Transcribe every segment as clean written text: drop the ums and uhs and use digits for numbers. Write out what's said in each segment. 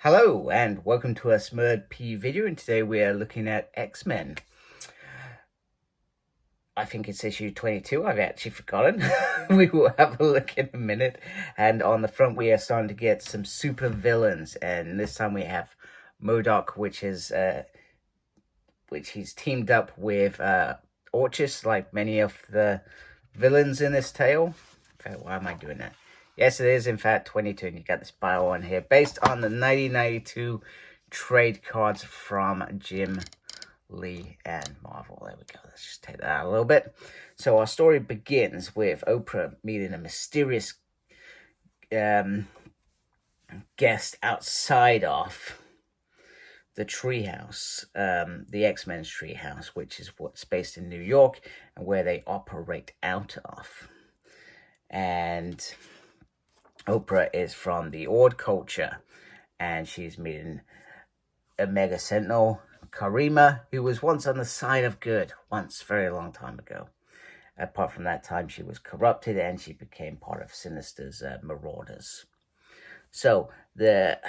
Hello and welcome to a Smurd P video, and today we are looking at X-Men. I think it's issue 22, I've actually forgotten. We will have a look in a minute. And on the front we are starting to get some super villains, and this time we have MODOK, which he's teamed up with ORCHIS, like many of the villains in this tale. In fact, why am I doing that? Yes, it is in fact 22, and you got this bio on here based on the 1992 trade cards from Jim Lee and Marvel. There we go. Let's just take that out a little bit. So our story begins with Oprah meeting a mysterious guest outside of the treehouse, the X-Men's treehouse, which is what's based in New York and where they operate out of. And Oprah is from the Ord culture, and she's meeting a Mega Sentinel, Karima, who was once on the side of good, once, very long time ago. Apart from that time, she was corrupted, and she became part of Sinister's Marauders. So, the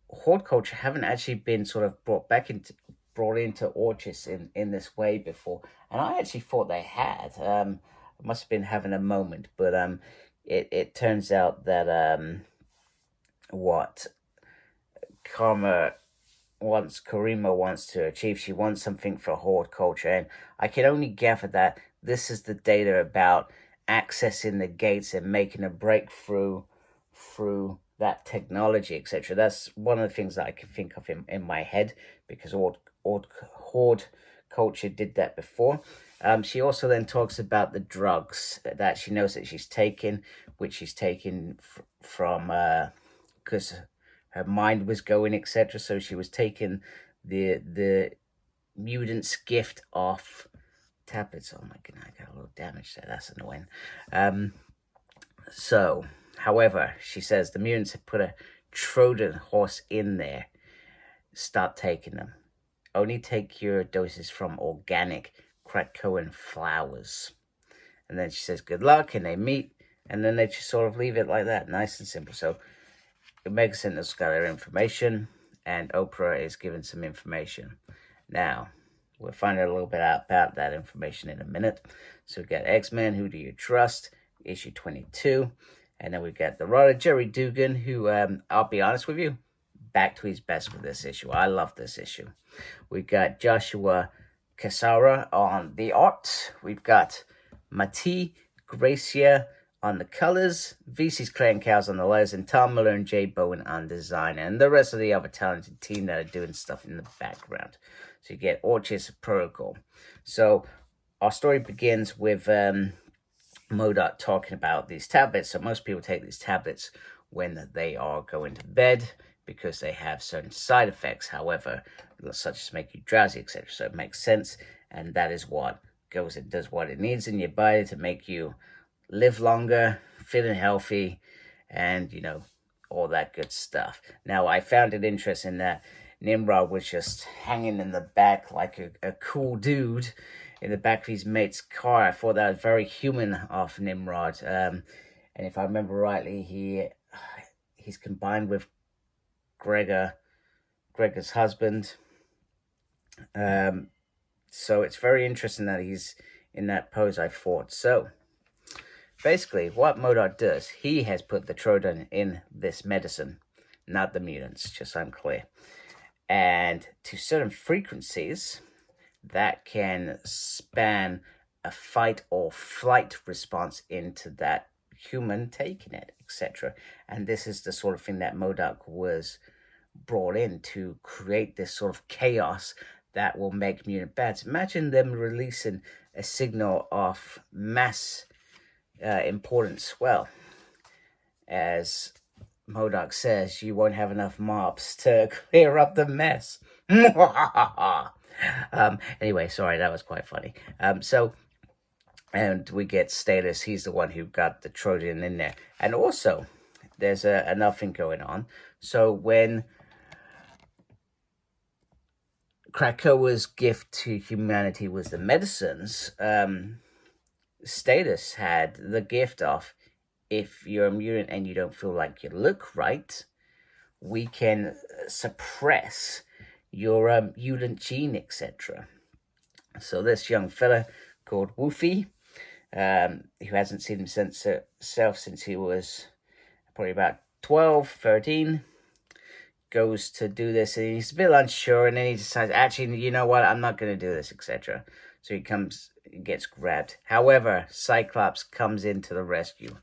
Horde culture haven't actually been sort of brought into ORCHIS in this way before, and I actually thought they had. I must have been having a moment, but it turns out that what Karima wants to achieve, she wants something for Horde culture, and I can only gather that this is the data about accessing the gates and making a breakthrough through that technology, etc. That's one of the things that I can think of in my head, because Horde culture did that before. She also then talks about the drugs that she knows that she's taken, which she's taken from because her mind was going, etc. So she was taking the mutant's gift off tablets. Oh my goodness, I got a little damage there. That's annoying. So, however, she says the mutants have put a Trojan horse in there. Start taking them. Only take your doses from organic Krakoan flowers. And then she says good luck, and they meet, and then they just sort of leave it like that, nice and simple. So Mega Sentinel's got her information, and Oprah is given some information. Now, we'll find out a little bit about that information in a minute. So we've got X-Men, Who Do You Trust, issue 22. And then we've got the writer, Gerry Duggan, who, I'll be honest with you, back to his best with this issue. I love this issue. We've got Joshua Cassara on the art. We've got Mati Gracia on the colors, VC's Clay and Cows on the letters, and Tom Miller and Jay Bowen on design, and the rest of the other talented team that are doing stuff in the background. So you get ORCHIS Protocol. So our story begins with MODOK talking about these tablets. So most people take these tablets when they are going to bed because they have certain side effects, however, such as make you drowsy, etc. So it makes sense, and that is what goes. It does what it needs in your body to make you live longer, feeling healthy, and, you know, all that good stuff. Now, I found it interesting that Nimrod was just hanging in the back like a cool dude in the back of his mate's car. I thought that was very human of Nimrod. And if I remember rightly, he's combined with Gregor's husband. So it's very interesting that he's in that pose, I thought. So basically, what MODOK does, he has put the Trojan in this medicine, not the mutants, just so I'm clear. And to certain frequencies, that can span a fight or flight response into that human taking it, etc. And this is the sort of thing that MODOK was brought in to create this sort of chaos that will make mutant bats. Imagine them releasing a signal of mass importance. Well, as MODOK says, you won't have enough mobs to clear up the mess. Anyway, sorry, that was quite funny. And we get Status. He's the one who got the Trojan in there. And also, there's another thing going on. So when Krakoa's gift to humanity was the medicines, Status had the gift of, if you're a mutant and you don't feel like you look right, we can suppress your mutant gene, etc. So this young fella called Woofy, who hasn't seen himself since he was probably about 12, 13, goes to do this, and he's a bit unsure, and then he decides, actually, you know what, I'm not going to do this, etc. So he gets grabbed. However, Cyclops comes into the rescue,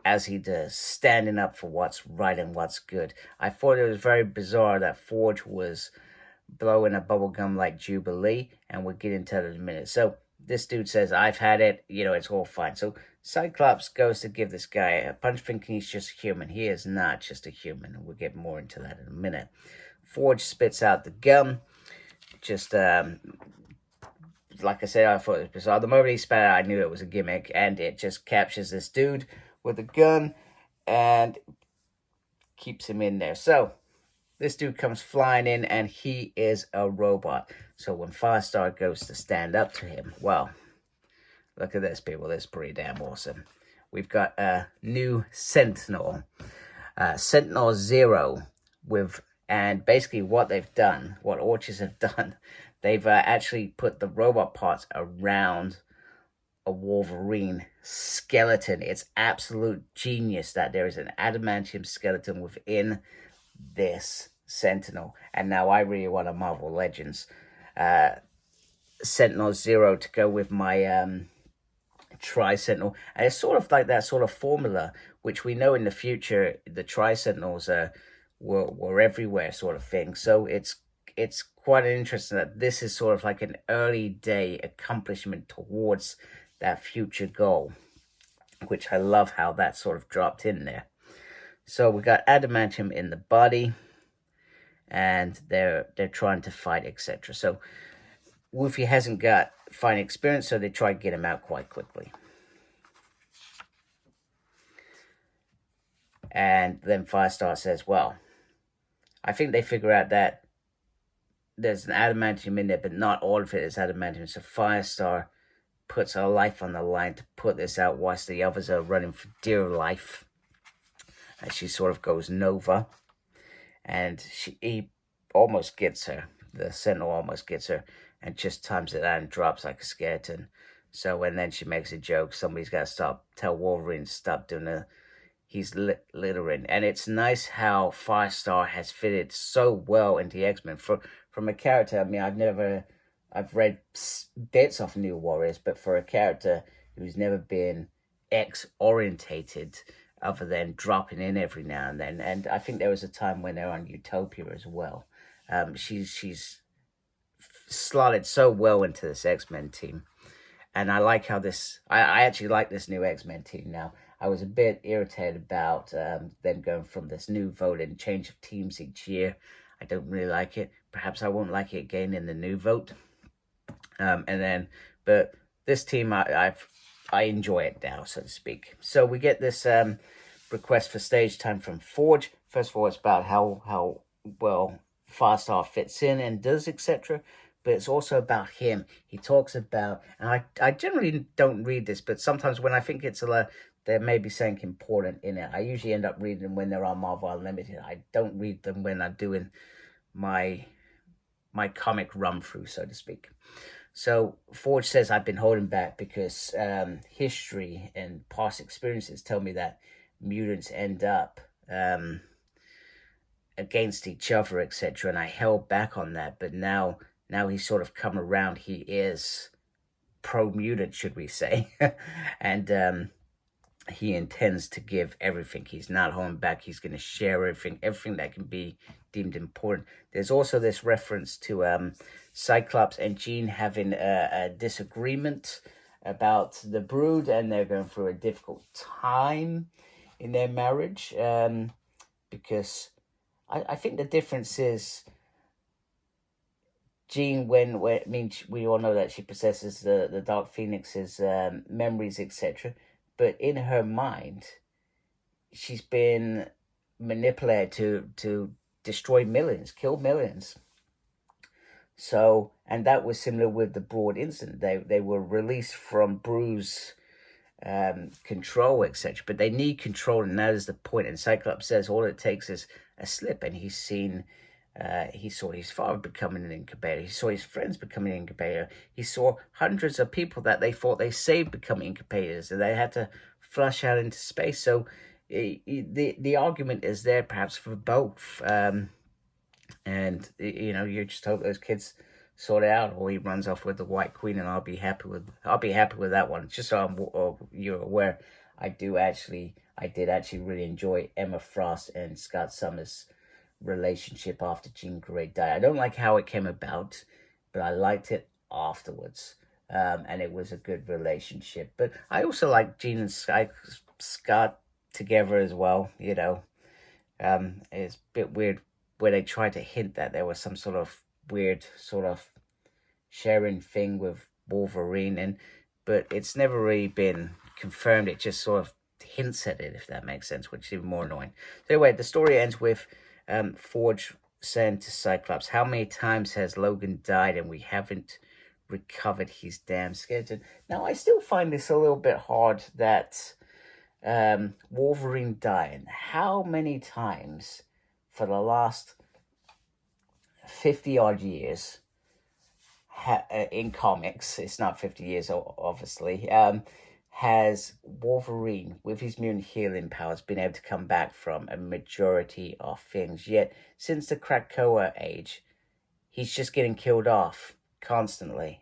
as he does, standing up for what's right and what's good. I thought it was very bizarre that Forge was blowing a bubblegum like Jubilee, and we'll get into that in a minute. So this dude says, I've had it, it's all fine. So Cyclops goes to give this guy a punch, thinking he's just human. He is not just a human, and we'll get more into that in a minute. Forge spits out the gum, just like I said, I thought it was bizarre. The moment he spat it out, I knew it was a gimmick, and it just captures this dude with a gun and keeps him in there. So this dude comes flying in, and he is a robot. So when Firestar goes to stand up to him, well, look at this, people. This is pretty damn awesome. We've got a new Sentinel, Sentinel Zero, and basically what they've done, what Orchis have done, they've actually put the robot parts around a Wolverine skeleton. It's absolute genius that there is an adamantium skeleton within this Sentinel. And now I really want a Marvel Legends Sentinel Zero to go with my Tri-Sentinel. And it's sort of like that sort of formula, which we know in the future the Tri-Sentinels were everywhere sort of thing. So it's quite interesting that this is sort of like an early day accomplishment towards that future goal, which I love how that sort of dropped in there. So we got adamantium in the body, and they're trying to fight, etc. So Woofy hasn't got fighting experience, so they try to get him out quite quickly. And then Firestar says, well, I think they figure out that there's an adamantium in there, but not all of it is adamantium. So Firestar puts her life on the line to put this out, whilst the others are running for dear life. And she sort of goes Nova, and he almost gets her. The Sentinel almost gets her, and just times it out and drops like a skeleton. So, and then she makes a joke, somebody's got to tell Wolverine to stop doing he's littering. And it's nice how Firestar has fitted so well into the X-Men. From a character, I mean, I've read bits of New Warriors, but for a character who's never been X-orientated, other than dropping in every now and then. And I think there was a time when they're on Utopia as well. She's slotted so well into this X-Men team. And I like how I actually like this new X-Men team now. I was a bit irritated about them going from this new vote and change of teams each year. I don't really like it. Perhaps I won't like it again in the new vote. But this team, I enjoy it now, so to speak. So we get this request for stage time from Forge. First of all, it's about how well Firestar fits in and does, etc. But it's also about him. He talks about, and I generally don't read this, but sometimes when I think there may be something important in it. I usually end up reading them when they're on Marvel Unlimited. I don't read them when I'm doing my comic run through, so to speak. So Forge says, I've been holding back because history and past experiences tell me that mutants end up against each other, etc. And I held back on that, but now he's sort of come around. He is pro-mutant, should we say. And he intends to give everything. He's not holding back. He's going to share everything that can be deemed important. There's also this reference to Cyclops and Jean having a disagreement about the Brood, and they're going through a difficult time in their marriage, because I think the difference is Jean, we all know that she possesses the Dark Phoenix's memories, etc., but in her mind, she's been manipulated to destroy millions, kill millions. So, and that was similar with the Broad incident. They were released from Bruce's control, etc. But they need control, and that is the point. And Cyclops says all it takes is a slip, and he's seen. He saw his father becoming an incubator. He saw his friends becoming an incubator. He saw hundreds of people that they thought they saved become incubators, and they had to flush out into space. So the argument is there perhaps for both. And you just hope those kids sort it out, or he runs off with the White Queen, and I'll be happy with that one. Just so you're aware, I did actually really enjoy Emma Frost and Scott Summers' relationship after Jean Grey died. I don't like how it came about, but I liked it afterwards. And it was a good relationship. But I also like Jean and Scott together as well. It's a bit weird where they tried to hint that there was some sort of weird sort of sharing thing with Wolverine, but it's never really been confirmed. It just sort of hints at it, if that makes sense, which is even more annoying. So anyway, the story ends with Forge saying to Cyclops, "How many times has Logan died and we haven't recovered his damn skeleton?" Now, I still find this a little bit hard that Wolverine dying. How many times for the last 50 odd years in comics, it's not 50 years obviously, has Wolverine with his mutant healing powers been able to come back from a majority of things? Yet since the Krakoa age, he's just getting killed off constantly.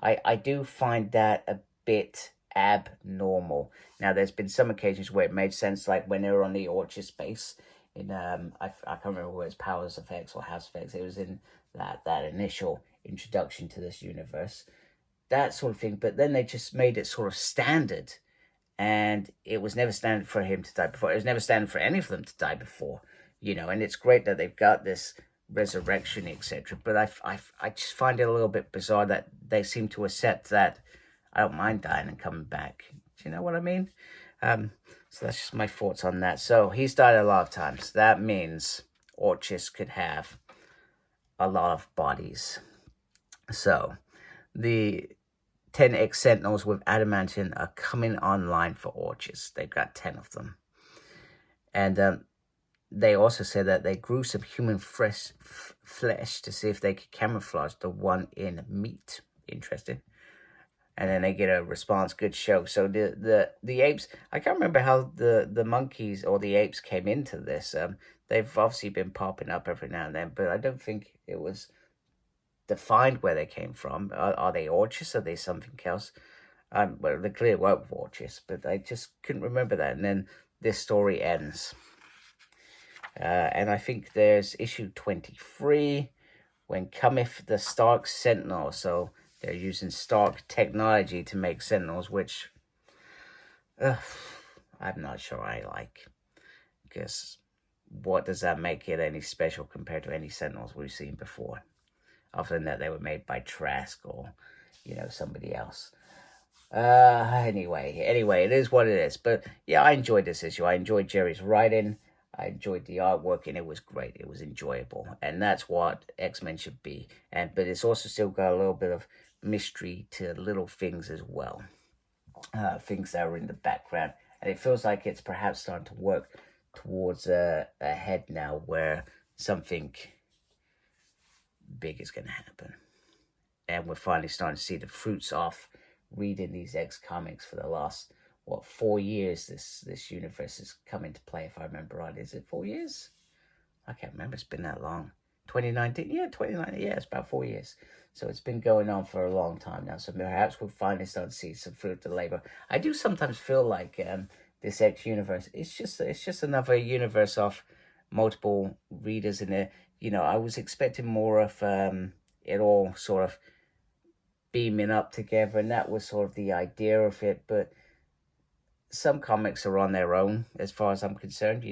I do find that a bit abnormal. Now, there's been some occasions where it made sense, like when they were on the Orchis base in I can't remember whether it's Powers of X or House of X. It was in that initial introduction to this universe, that sort of thing. But then they just made it sort of standard, and it was never standard for him to die before. It was never standard for any of them to die before, and it's great that they've got this resurrection, etc. But I just find it a little bit bizarre that they seem to accept that I don't mind dying and coming back. Do you know what I mean? So that's just my thoughts on that. So he's died a lot of times. That means Orchis could have a lot of bodies. So the 10X Sentinels with Adamantium are coming online for Orchis. They've got 10 of them. And they also said that they grew some human flesh to see if they could camouflage the one in meat. Interesting. And then they get a response, good show. So the apes, I can't remember how the monkeys or the apes came into this. They've obviously been popping up every now and then, but I don't think it was defined where they came from. Are they Orchis? Are they something else? Well, they clearly weren't Orchis, but I just couldn't remember that. And then this story ends. And I think there's issue 23, when cometh the Stark Sentinel. So they're using Stark technology to make Sentinels, which I'm not sure I like. Because what does that make it any special compared to any Sentinels we've seen before? Other than that they were made by Trask or, somebody else. Anyway, it is what it is. But yeah, I enjoyed this issue. I enjoyed Gerry's writing. I enjoyed the artwork, and it was great. It was enjoyable, and that's what X-Men should be. But it's also still got a little bit of mystery to little things as well, things that are in the background, and it feels like it's perhaps starting to work towards a head now where something big is going to happen, and we're finally starting to see the fruits of reading these X comics for the last 4 years. This universe has come into play, if I remember right. Is it 4 years? I can't remember. It's been that long. 2019? Yeah, 2019. Yeah, it's about 4 years. So it's been going on for a long time now. So perhaps we'll finally start to see some fruit of the labor. I do sometimes feel like this X universe, it's just another universe of multiple readers in it. I was expecting more of it all sort of beaming up together, and that was sort of the idea of it. But some comics are on their own, as far as I'm concerned,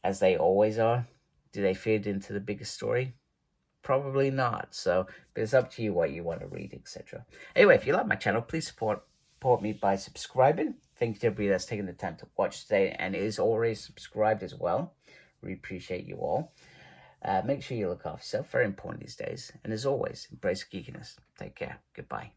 as they always are. Do they fit into the bigger story? Probably not. So, but it's up to you what you want to read, etc. Anyway, if you like my channel, please support me by subscribing. Thank you to everybody that's taken the time to watch today and is already subscribed as well. We appreciate you all. Make sure you look after yourself. Very important these days. And as always, embrace geekiness. Take care. Goodbye.